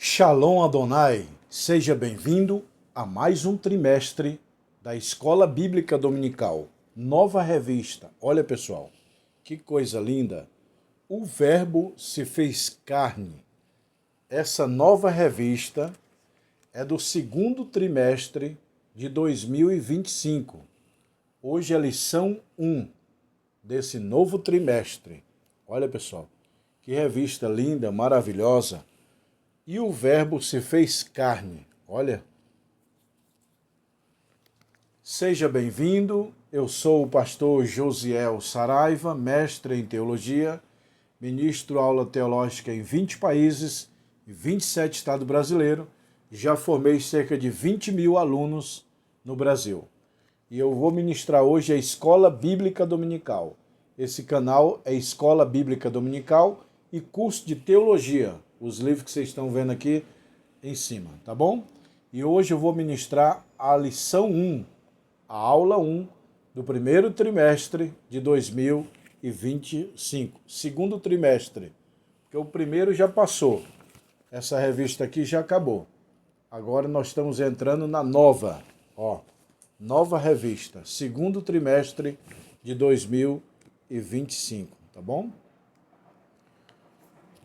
Shalom Adonai, seja bem-vindo a mais um trimestre da Escola Bíblica Dominical, nova revista. Olha pessoal, que coisa linda! O Verbo se fez carne. Essa nova revista é do segundo trimestre de 2025. Hoje é a lição 1 desse novo trimestre. Olha pessoal, que revista linda, maravilhosa. E o Verbo se fez carne. Olha. Seja bem-vindo. Eu sou o pastor Josiel Saraiva, mestre em teologia, ministro aula teológica em 20 países e 27 estados brasileiros. Já formei cerca de 20 mil alunos no Brasil. E eu vou ministrar hoje a Escola Bíblica Dominical. Esse canal é Escola Bíblica Dominical e curso de teologia. Os livros que vocês estão vendo aqui em cima, tá bom? E hoje eu vou ministrar a lição 1, a aula 1 do primeiro trimestre de 2025. Segundo trimestre, porque o primeiro já passou. Essa revista aqui já acabou. Agora nós estamos entrando na nova, nova revista, segundo trimestre de 2025, tá bom?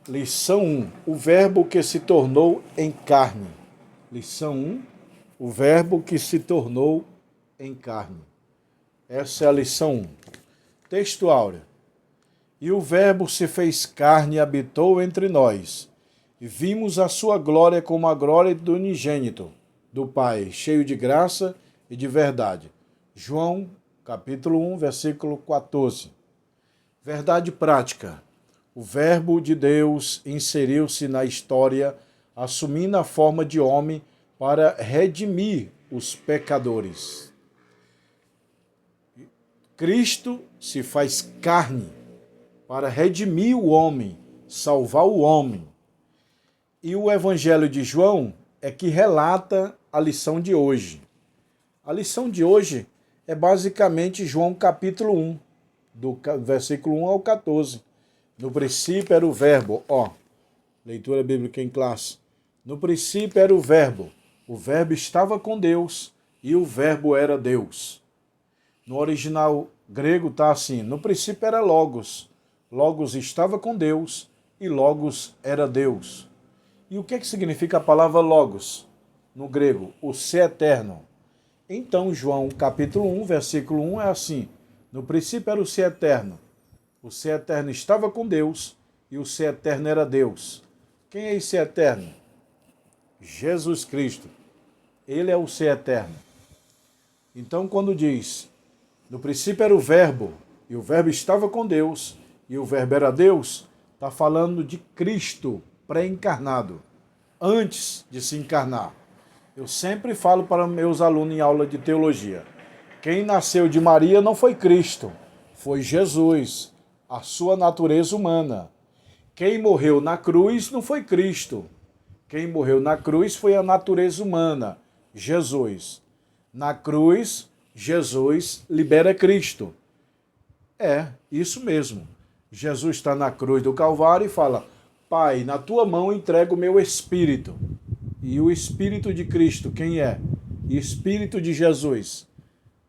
Lição 1. O verbo que se tornou em carne. Lição 1. O verbo que se tornou em carne. Essa é a lição 1. Texto áureo. E o verbo se fez carne e habitou entre nós. E vimos a sua glória como a glória do unigênito, do Pai, cheio de graça e de verdade. João, capítulo 1, versículo 14. Verdade prática. O Verbo de Deus inseriu-se na história, assumindo a forma de homem para redimir os pecadores. Cristo se faz carne para redimir o homem, salvar o homem. E o Evangelho de João é que relata a lição de hoje. A lição de hoje é basicamente João capítulo 1, do versículo 1 ao 14. No princípio era o verbo, leitura bíblica em classe. No princípio era o verbo estava com Deus e o verbo era Deus. No original grego está assim, no princípio era Logos, Logos estava com Deus e Logos era Deus. E o que significa a palavra Logos? No grego, o ser eterno. Então João capítulo 1, versículo 1 é assim, no princípio era o ser eterno. O ser eterno estava com Deus e o ser eterno era Deus. Quem é esse eterno? Jesus Cristo. Ele é o ser eterno. Então, quando diz, no princípio era o verbo, e o verbo estava com Deus, e o verbo era Deus, está falando de Cristo pré-encarnado, antes de se encarnar. Eu sempre falo para meus alunos em aula de teologia, quem nasceu de Maria não foi Cristo, foi Jesus, a sua natureza humana. Quem morreu na cruz não foi Cristo. Quem morreu na cruz foi a natureza humana, Jesus. Na cruz, Jesus libera Cristo. É, isso mesmo. Jesus está na cruz do Calvário e fala, Pai, na tua mão entrego o meu espírito. E o espírito de Cristo, quem é? Espírito de Jesus.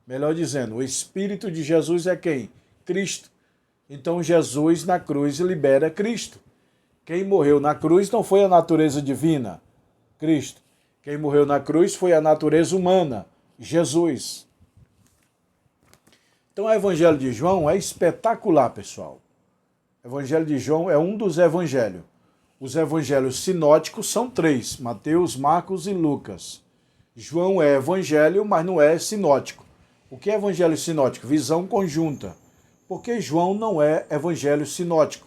Melhor dizendo, o espírito de Jesus é quem? Cristo. Então Jesus na cruz libera Cristo. Quem morreu na cruz não foi a natureza divina, Cristo. Quem morreu na cruz foi a natureza humana, Jesus. Então o Evangelho de João é espetacular, pessoal. O Evangelho de João é um dos evangelhos. Os evangelhos sinóticos são 3, Mateus, Marcos e Lucas. João é evangelho, mas não é sinótico. O que é evangelho sinótico? Visão conjunta. Porque João não é evangelho sinótico,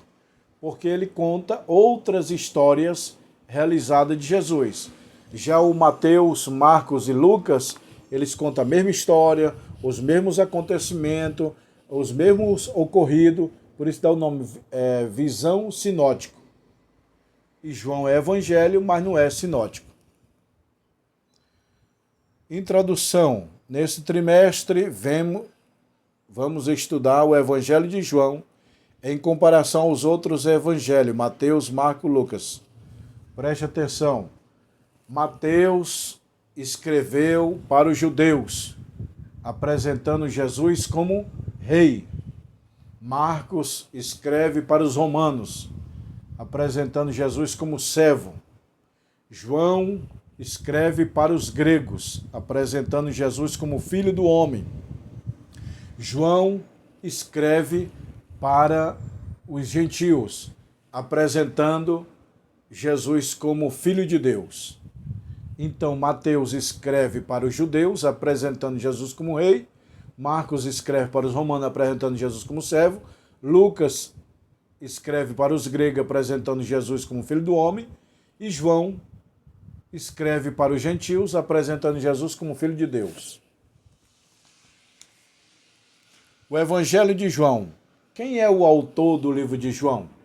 porque ele conta outras histórias realizadas de Jesus. Já o Mateus, Marcos e Lucas, eles contam a mesma história, os mesmos acontecimentos, os mesmos ocorridos, por isso dá o nome visão sinótico. E João é evangelho, mas não é sinótico. Introdução. Nesse trimestre, vamos estudar o Evangelho de João em comparação aos outros evangelhos, Mateus, Marcos e Lucas. Preste atenção. Mateus escreveu para os judeus, apresentando Jesus como rei. Marcos escreve para os romanos, apresentando Jesus como servo. João escreve para os gregos, apresentando Jesus como filho do homem. João escreve para os gentios, apresentando Jesus como filho de Deus. Então, Mateus escreve para os judeus, apresentando Jesus como rei. Marcos escreve para os romanos, apresentando Jesus como servo. Lucas escreve para os gregos, apresentando Jesus como filho do homem. E João escreve para os gentios, apresentando Jesus como filho de Deus. O Evangelho de João. Quem é o autor do livro de João?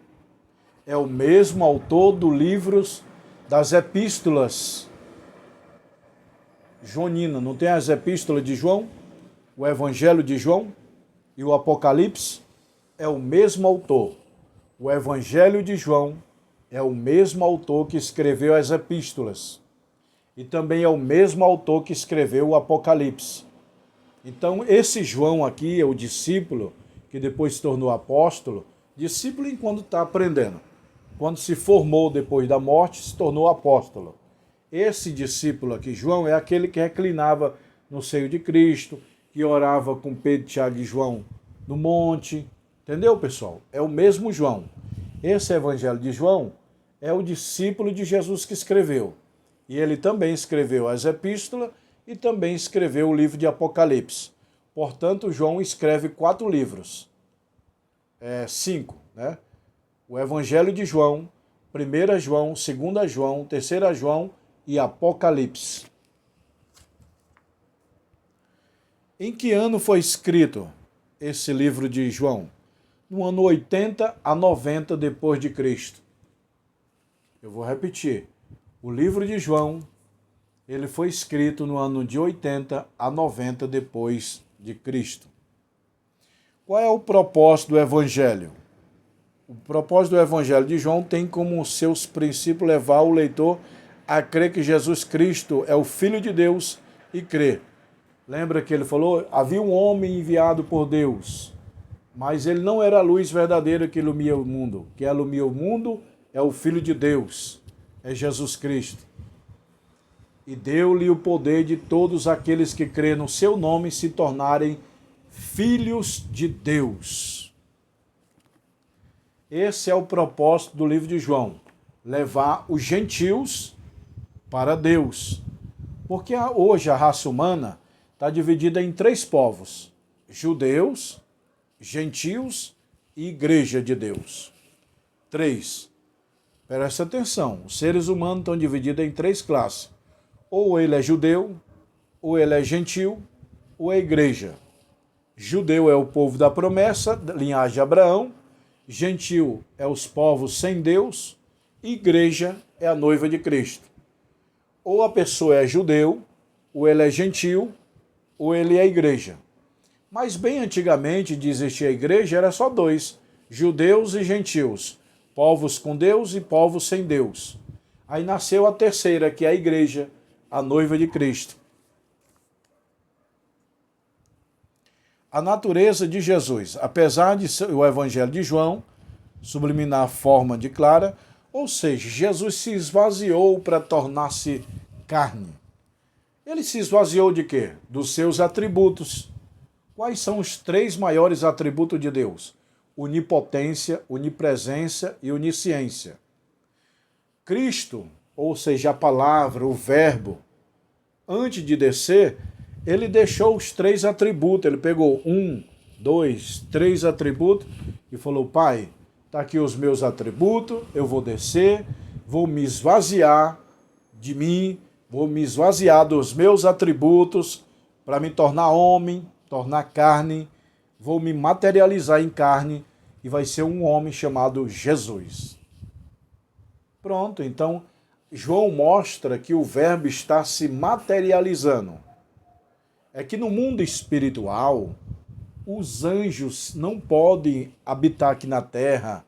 É o mesmo autor do livro das epístolas joaninas. Não tem as epístolas de João? O Evangelho de João e o Apocalipse? É o mesmo autor. O Evangelho de João é o mesmo autor que escreveu as epístolas. E também é o mesmo autor que escreveu o Apocalipse. Então, esse João aqui é o discípulo que depois se tornou apóstolo. Discípulo enquanto está aprendendo. Quando se formou depois da morte, se tornou apóstolo. Esse discípulo aqui, João, é aquele que reclinava no seio de Cristo, que orava com Pedro, Tiago e João no monte. Entendeu, pessoal? É o mesmo João. Esse Evangelho de João é o discípulo de Jesus que escreveu. E ele também escreveu as epístolas e também escreveu o livro de Apocalipse. Portanto, João escreve 4 livros. 5, né? O Evangelho de João, 1 João, 2 João, 3 João e Apocalipse. Em que ano foi escrito esse livro de João? No ano 80 a 90 depois de Cristo. Eu vou repetir. O livro de João, ele foi escrito no ano de 80 a 90 depois de Cristo. Qual é o propósito do Evangelho? O propósito do Evangelho de João tem como seus princípios levar o leitor a crer que Jesus Cristo é o Filho de Deus e crer. Lembra que ele falou? Havia um homem enviado por Deus, mas ele não era a luz verdadeira que ilumia o mundo. Quem ilumia o mundo é o Filho de Deus, é Jesus Cristo. E deu-lhe o poder de todos aqueles que crêem no seu nome se tornarem filhos de Deus. Esse é o propósito do livro de João, levar os gentios para Deus. Porque hoje a raça humana está dividida em 3 povos: judeus, gentios e igreja de Deus. 3. Presta atenção, os seres humanos estão divididos em 3 classes. Ou ele é judeu, ou ele é gentil, ou é igreja. Judeu é o povo da promessa, linhagem de Abraão. Gentil é os povos sem Deus. Igreja é a noiva de Cristo. Ou a pessoa é judeu, ou ele é gentil, ou ele é igreja. Mas bem antigamente, de existir a igreja, era só 2, judeus e gentios. Povos com Deus e povos sem Deus. Aí nasceu a terceira, que é a igreja, a noiva de Cristo. A natureza de Jesus, apesar de ser o Evangelho de João, subliminar a forma de clara, ou seja, Jesus se esvaziou para tornar-se carne. Ele se esvaziou de quê? Dos seus atributos. Quais são os 3 maiores atributos de Deus? Onipotência, onipresença e onisciência. Cristo, ou seja, a palavra, o verbo, antes de descer, ele deixou os 3 atributos. Ele pegou 1, 2, 3 atributos e falou: Pai, está aqui os meus atributos, eu vou descer, vou me esvaziar de mim, vou me esvaziar dos meus atributos para me tornar homem, tornar carne, vou me materializar em carne e vai ser um homem chamado Jesus. Pronto, então João mostra que o verbo está se materializando. É que no mundo espiritual, os anjos não podem habitar aqui na terra,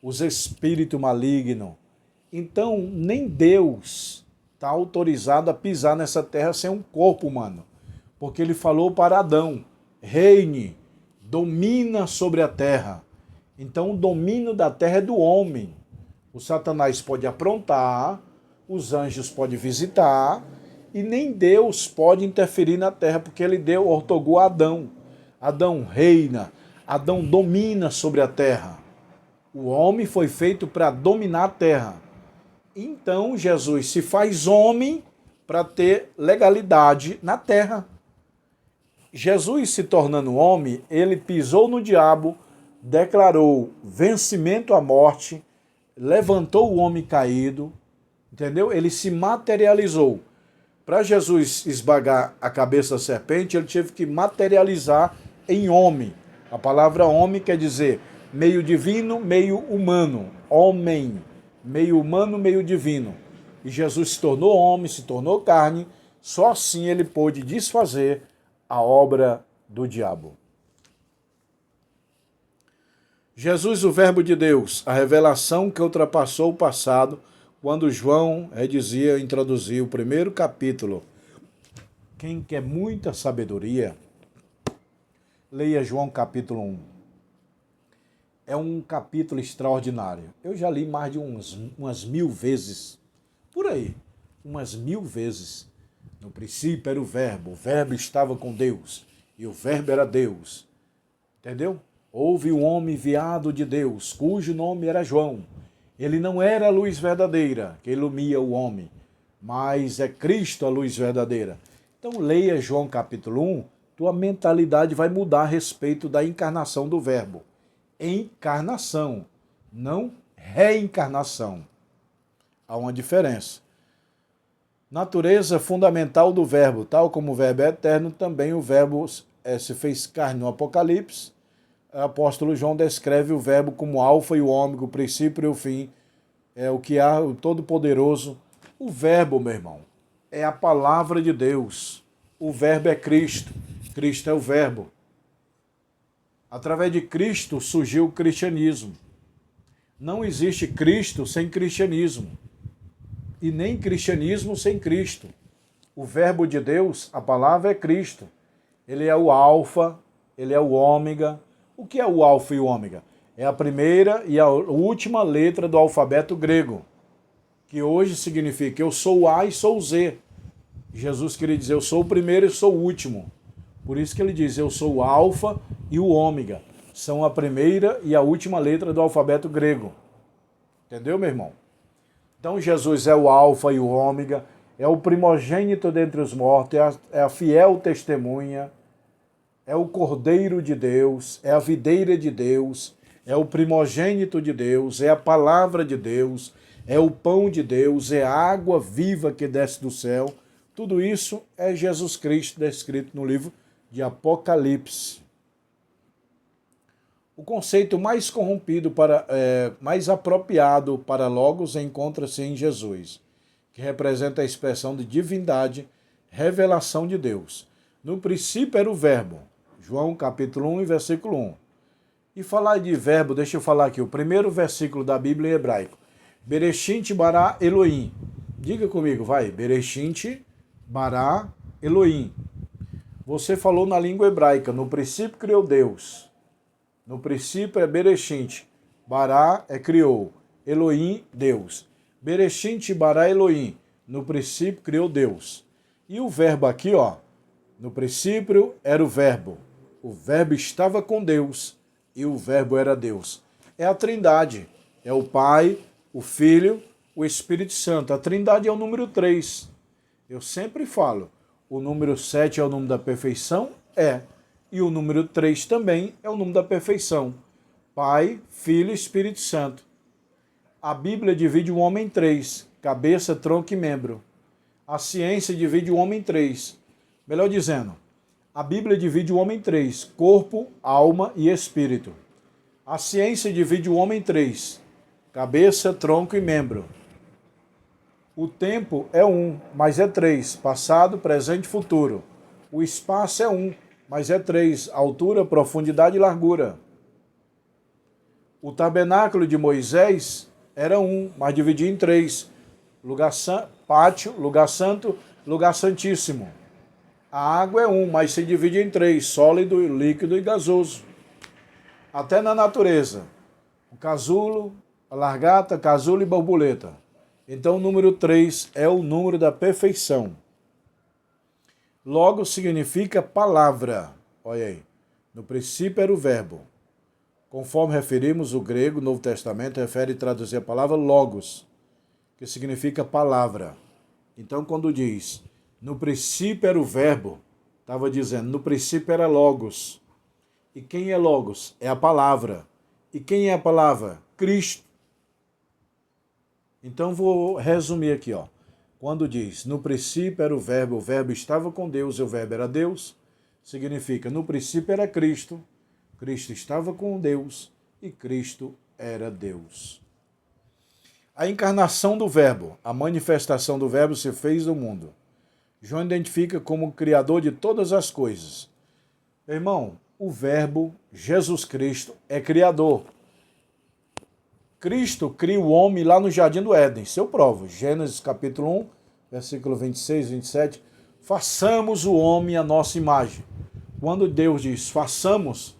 os espíritos malignos. Então, nem Deus está autorizado a pisar nessa terra sem um corpo humano. Porque ele falou para Adão, reine, domina sobre a terra. Então, o domínio da terra é do homem. O Satanás pode aprontar, os anjos podem visitar, e nem Deus pode interferir na terra, porque ele ortogou a Adão. Adão reina, Adão domina sobre a terra. O homem foi feito para dominar a terra. Então Jesus se faz homem para ter legalidade na terra. Jesus se tornando homem, ele pisou no diabo, declarou vencimento à morte, levantou o homem caído, entendeu? Ele se materializou. Para Jesus esmagar a cabeça da serpente, ele teve que materializar em homem. A palavra homem quer dizer meio divino, meio humano. Homem, meio humano, meio divino. E Jesus se tornou homem, se tornou carne, só assim ele pôde desfazer a obra do diabo. Jesus, o Verbo de Deus, a revelação que ultrapassou o passado, quando João redizia, introduzia o primeiro capítulo. Quem quer muita sabedoria, leia João capítulo 1. É um capítulo extraordinário. Eu já li mais de umas 1000 vezes, por aí, umas 1000 vezes. No princípio era o Verbo estava com Deus, e o Verbo era Deus. Entendeu? Houve um homem enviado de Deus, cujo nome era João. Ele não era a luz verdadeira, que ilumia o homem, mas é Cristo a luz verdadeira. Então leia João capítulo 1, tua mentalidade vai mudar a respeito da encarnação do Verbo. Encarnação, não reencarnação. Há uma diferença. Natureza fundamental do Verbo, tal como o Verbo é eterno, também o Verbo se fez carne no Apocalipse. O apóstolo João descreve o Verbo como alfa e o ômega, o princípio e o fim, é o que há, o todo-poderoso. O Verbo, meu irmão, é a palavra de Deus. O Verbo é Cristo. Cristo é o Verbo. Através de Cristo surgiu o cristianismo. Não existe Cristo sem cristianismo. E nem cristianismo sem Cristo. O Verbo de Deus, a palavra é Cristo. Ele é o alfa, ele é o ômega. O que é o alfa e o ômega? É a primeira e a última letra do alfabeto grego, que hoje significa eu sou o A e sou o Z. Jesus queria dizer eu sou o primeiro e sou o último. Por isso que ele diz eu sou o alfa e o ômega. São a primeira e a última letra do alfabeto grego. Entendeu, meu irmão? Então Jesus é o alfa e o ômega, é o primogênito dentre os mortos, é a fiel testemunha, é o Cordeiro de Deus, é a videira de Deus, é o primogênito de Deus, é a palavra de Deus, é o pão de Deus, é a água viva que desce do céu. Tudo isso é Jesus Cristo descrito no livro de Apocalipse. O conceito mais corrompido, mais apropriado para Logos encontra-se em Jesus, que representa a expressão de divindade, revelação de Deus. No princípio era o Verbo, João capítulo 1 e versículo 1. E falar de verbo, deixa eu falar aqui, o primeiro versículo da Bíblia em hebraico. Bereshit bara Elohim. Diga comigo, vai. Bereshit bara Elohim. Você falou na língua hebraica, no princípio criou Deus. No princípio é Bereshit. Bara é criou. Elohim, Deus. Bereshit bara Elohim. No princípio criou Deus. E o verbo aqui, ó. No princípio era o verbo. O verbo estava com Deus e o verbo era Deus. É a Trindade. É o Pai, o Filho, o Espírito Santo. A Trindade é o número 3. Eu sempre falo, o número 7 é o número da perfeição? É. E o número 3 também é o número da perfeição. Pai, Filho e Espírito Santo. A Bíblia divide o homem em 3, cabeça, tronco e membro. A ciência divide o homem em 3. Melhor dizendo, a Bíblia divide o homem em 3, corpo, alma e espírito. A ciência divide o homem em 3, cabeça, tronco e membro. O tempo é 1, mas é 3, passado, presente e futuro. O espaço é 1, mas é 3, altura, profundidade e largura. O tabernáculo de Moisés era um, mas dividia em três. Pátio, lugar santo, lugar santíssimo. A água é um, mas se divide em três, sólido, líquido e gasoso. Até na natureza. O casulo, a largata, casulo e borboleta. Então o número 3 é o número da perfeição. Logo significa palavra. Olha aí. No princípio era o verbo. Conforme referimos, o grego, Novo Testamento, refere a traduzir a palavra logos, que significa palavra. Então, quando diz, no princípio era o verbo, estava dizendo, no princípio era logos. E quem é logos? É a palavra. E quem é a palavra? Cristo. Então, vou resumir aqui, ó. Quando diz, no princípio era o verbo estava com Deus e o verbo era Deus, significa, no princípio era Cristo, Cristo estava com Deus e Cristo era Deus. A encarnação do verbo, a manifestação do verbo se fez no mundo. João identifica como o criador de todas as coisas. Irmão, o verbo, Jesus Cristo, é criador. Cristo cria o homem lá no Jardim do Éden. Isso eu provo. Gênesis capítulo 1, versículo 26, 27. Façamos o homem à nossa imagem. Quando Deus diz façamos,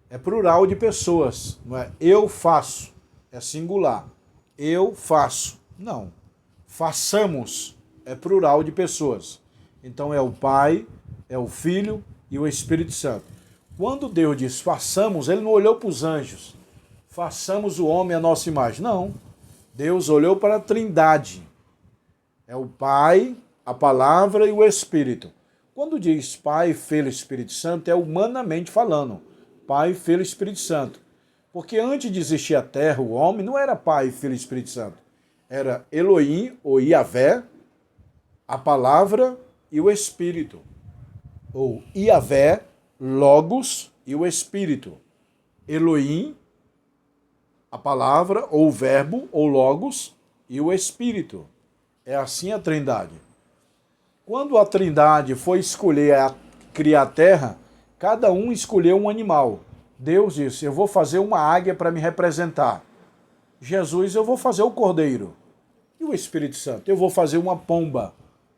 é plural de pessoas. Não é eu faço, é singular. Eu faço. Não. Façamos é plural de pessoas. Então é o Pai, é o Filho e o Espírito Santo. Quando Deus diz façamos, ele não olhou para os anjos. Façamos o homem à nossa imagem. Não. Deus olhou para a Trindade. É o Pai, a Palavra e o Espírito. Quando diz Pai, Filho e Espírito Santo, é humanamente falando. Pai, Filho e Espírito Santo. Porque antes de existir a terra, o homem não era Pai, Filho e Espírito Santo. Era Elohim, ou Iavé, a Palavra e o Espírito. Ou Iavé, Logos e o Espírito. Elohim, a palavra, ou o verbo, ou logos, e o Espírito. É assim a Trindade. Quando a Trindade foi escolher criar a terra, cada um escolheu um animal. Deus disse, eu vou fazer uma águia para me representar. Jesus, eu vou fazer o cordeiro. E o Espírito Santo, eu vou fazer uma pomba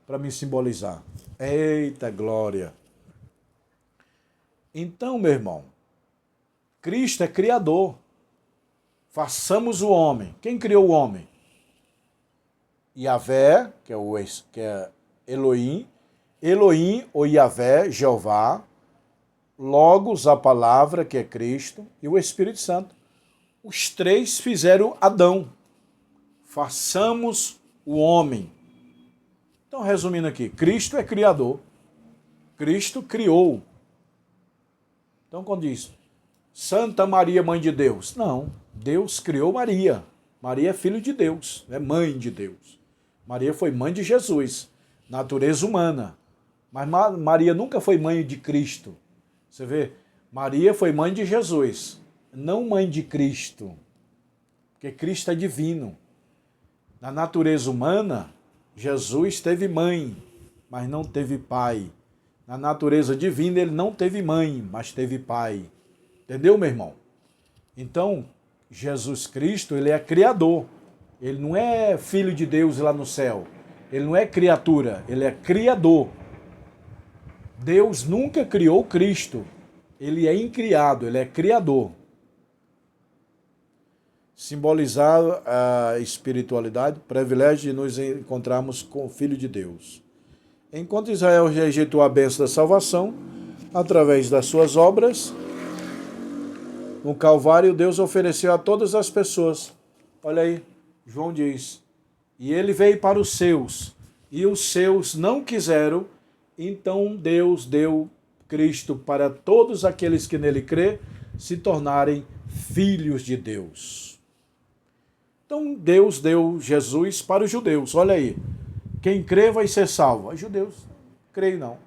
para me simbolizar. Eita glória! Então, meu irmão, Cristo é criador. Façamos o homem. Quem criou o homem? Iavé, que é Elohim. Elohim ou Iavé, Jeová. Logos, a palavra, que é Cristo. E o Espírito Santo. Os três fizeram Adão. Façamos o homem. Então, resumindo aqui, Cristo é criador. Cristo criou. Então, quando diz Santa Maria, Mãe de Deus. Não, Deus criou Maria. Maria é filho de Deus, é mãe de Deus. Maria foi mãe de Jesus, natureza humana. Mas Maria nunca foi mãe de Cristo. Você vê, Maria foi mãe de Jesus, não mãe de Cristo. Porque Cristo é divino. Na natureza humana, Jesus teve mãe, mas não teve pai. Na natureza divina, ele não teve mãe, mas teve pai. Entendeu, meu irmão? Então, Jesus Cristo, ele é criador. Ele não é filho de Deus lá no céu. Ele não é criatura, ele é criador. Deus nunca criou Cristo. Ele é incriado, ele é criador. Simbolizar a espiritualidade, privilégio de nos encontrarmos com o Filho de Deus. Enquanto Israel rejeitou a bênção da salvação, através das suas obras, no Calvário, Deus ofereceu a todas as pessoas. Olha aí, João diz, e ele veio para os seus, e os seus não quiseram, então Deus deu Cristo para todos aqueles que nele crê se tornarem filhos de Deus. Então Deus deu Jesus para os judeus, olha aí, quem crê vai ser salvo. Os judeus, creio não.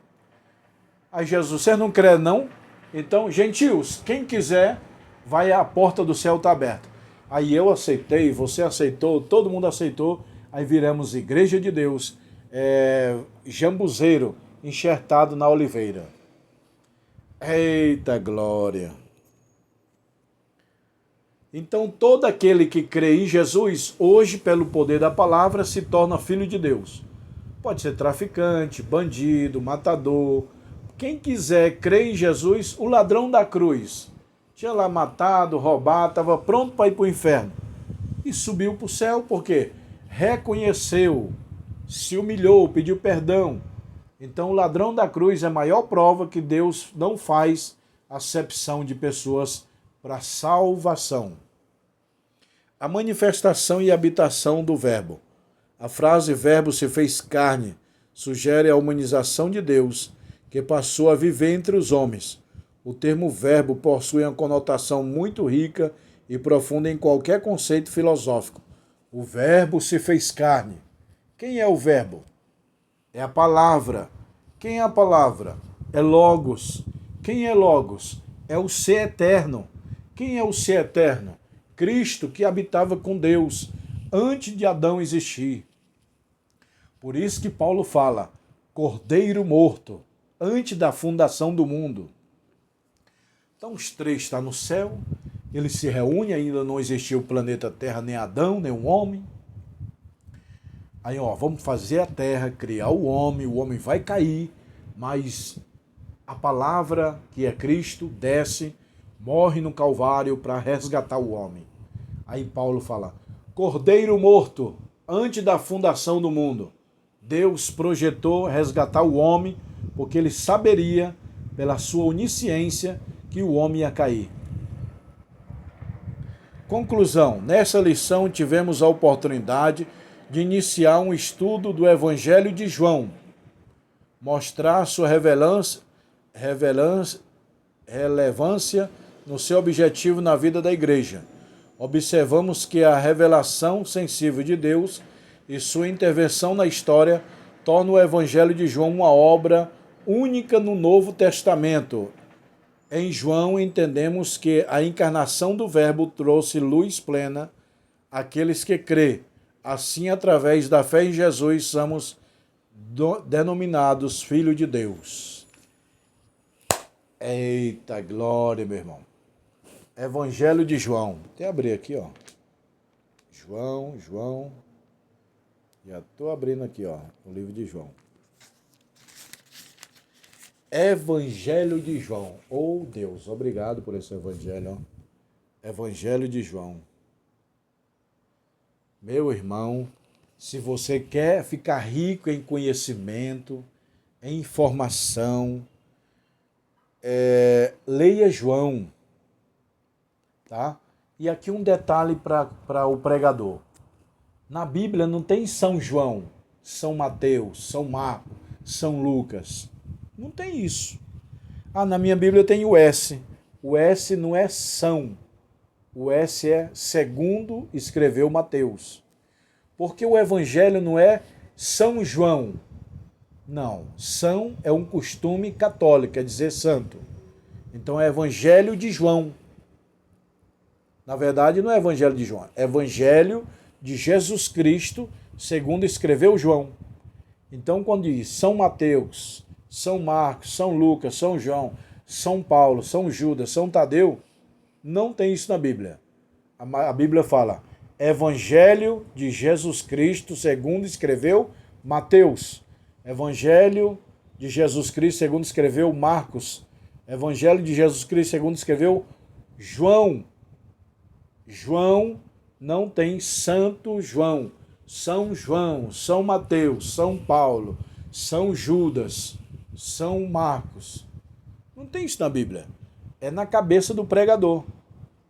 Aí Jesus, você não crê não? Então, gentios, quem quiser, vai à porta do céu está aberta. Aí eu aceitei, você aceitou, todo mundo aceitou, aí viramos igreja de Deus, jambuzeiro enxertado na oliveira. Eita glória! Então, todo aquele que crê em Jesus, hoje, pelo poder da palavra, se torna filho de Deus. Pode ser traficante, bandido, matador. Quem quiser crer em Jesus, o ladrão da cruz, tinha lá matado, roubado, estava pronto para ir para o inferno. E subiu para o céu porque reconheceu, se humilhou, pediu perdão. Então, o ladrão da cruz é a maior prova que Deus não faz acepção de pessoas para salvação. A manifestação e habitação do Verbo. A frase Verbo se fez carne sugere a humanização de Deus, que passou a viver entre os homens. O termo verbo possui uma conotação muito rica e profunda em qualquer conceito filosófico. O Verbo se fez carne. Quem é o Verbo? É a palavra. Quem é a palavra? É Logos. Quem é Logos? É o ser eterno. Quem é o ser eterno? Cristo, que habitava com Deus antes de Adão existir. Por isso que Paulo fala, Cordeiro morto, antes da fundação do mundo. Então os três estão no céu, eles se reúnem, ainda não existia o planeta Terra, nem Adão, nem o homem. Aí, vamos fazer a Terra, criar o homem vai cair, mas a palavra, que é Cristo, desce, morre no Calvário para resgatar o homem. Aí Paulo fala, Cordeiro morto, antes da fundação do mundo. Deus projetou resgatar o homem, porque ele saberia, pela sua onisciência, que o homem ia cair. Conclusão. Nessa lição tivemos a oportunidade de iniciar um estudo do Evangelho de João, mostrar sua relevância no seu objetivo na vida da igreja. Observamos que a revelação sensível de Deus e sua intervenção na história torna o Evangelho de João uma obra única no Novo Testamento. Em João entendemos que a encarnação do Verbo trouxe luz plena àqueles que crê. Assim, através da fé em Jesus, somos denominados filhos de Deus. Eita glória, meu irmão. Evangelho de João. Até abrir aqui, João. Já estou abrindo aqui, o livro de João. Evangelho de João. Oh, Deus, obrigado por esse evangelho. Evangelho de João. Meu irmão, se você quer ficar rico em conhecimento, em informação, leia João. Tá? E aqui um detalhe para o pregador. Na Bíblia não tem São João, São Mateus, São Marcos, São Lucas. Não tem isso. Na minha Bíblia tem o S. O S não é São. O S é segundo escreveu Mateus. Porque o Evangelho não é São João. Não. São é um costume católico, quer dizer santo. Então é Evangelho de João. Na verdade, não é Evangelho de João, é Evangelho de Jesus Cristo, segundo escreveu João. Então, quando diz São Mateus, São Marcos, São Lucas, São João, São Paulo, São Judas, São Tadeu, não tem isso na Bíblia. A Bíblia fala Evangelho de Jesus Cristo, segundo escreveu Mateus. Evangelho de Jesus Cristo, segundo escreveu Marcos. Evangelho de Jesus Cristo, segundo escreveu João. João não tem Santo João, São João, São Mateus, São Paulo, São Judas, São Marcos. Não tem isso na Bíblia. É na cabeça do pregador.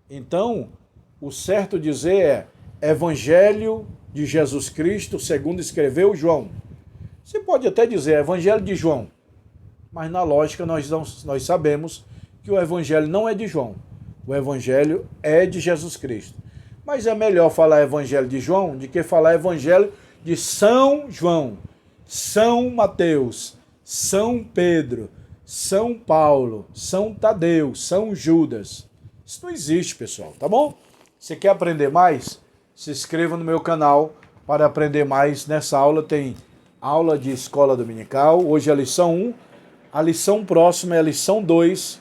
Então, o certo dizer é Evangelho de Jesus Cristo, segundo escreveu João. Você pode até dizer Evangelho de João, mas na lógica nós sabemos que o Evangelho não é de João. O Evangelho é de Jesus Cristo. Mas é melhor falar Evangelho de João do que falar Evangelho de São João, São Mateus, São Pedro, São Paulo, São Tadeu, São Judas. Isso não existe, pessoal, tá bom? Você quer aprender mais? Se inscreva no meu canal para aprender mais. Nessa aula tem aula de escola dominical. Hoje é a lição 1. A lição próxima é a lição 2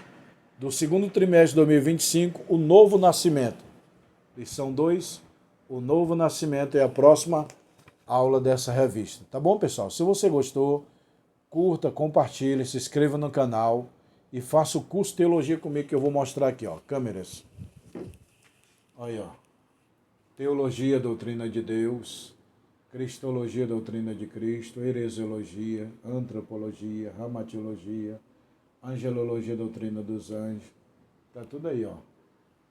do segundo trimestre de 2025, o novo nascimento. Lição 2, o novo nascimento é a próxima aula dessa revista. Tá bom, pessoal? Se você gostou, curta, compartilhe, se inscreva no canal e faça o curso de teologia comigo que eu vou mostrar aqui, ó, câmeras. Olha, ó. Teologia, doutrina de Deus, Cristologia, doutrina de Cristo, heresiologia, antropologia, ramatiologia, angelologia, doutrina dos anjos. Tá tudo aí, ó.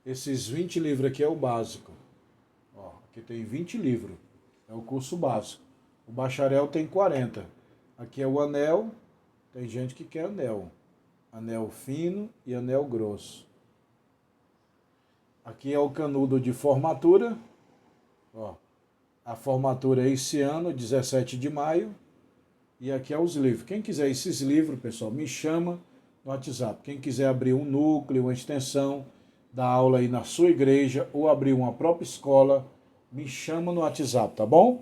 Esses 20 livros aqui é o básico. Ó, aqui tem 20 livros. É o curso básico. O bacharel tem 40. Aqui é o anel. Tem gente que quer anel. Anel fino e anel grosso. Aqui é o canudo de formatura. Ó, a formatura é esse ano, 17 de maio. E aqui é os livros. Quem quiser esses livros, pessoal, me chama no WhatsApp. Quem quiser abrir um núcleo, uma extensão da aula aí na sua igreja ou abrir uma própria escola, me chama no WhatsApp, tá bom?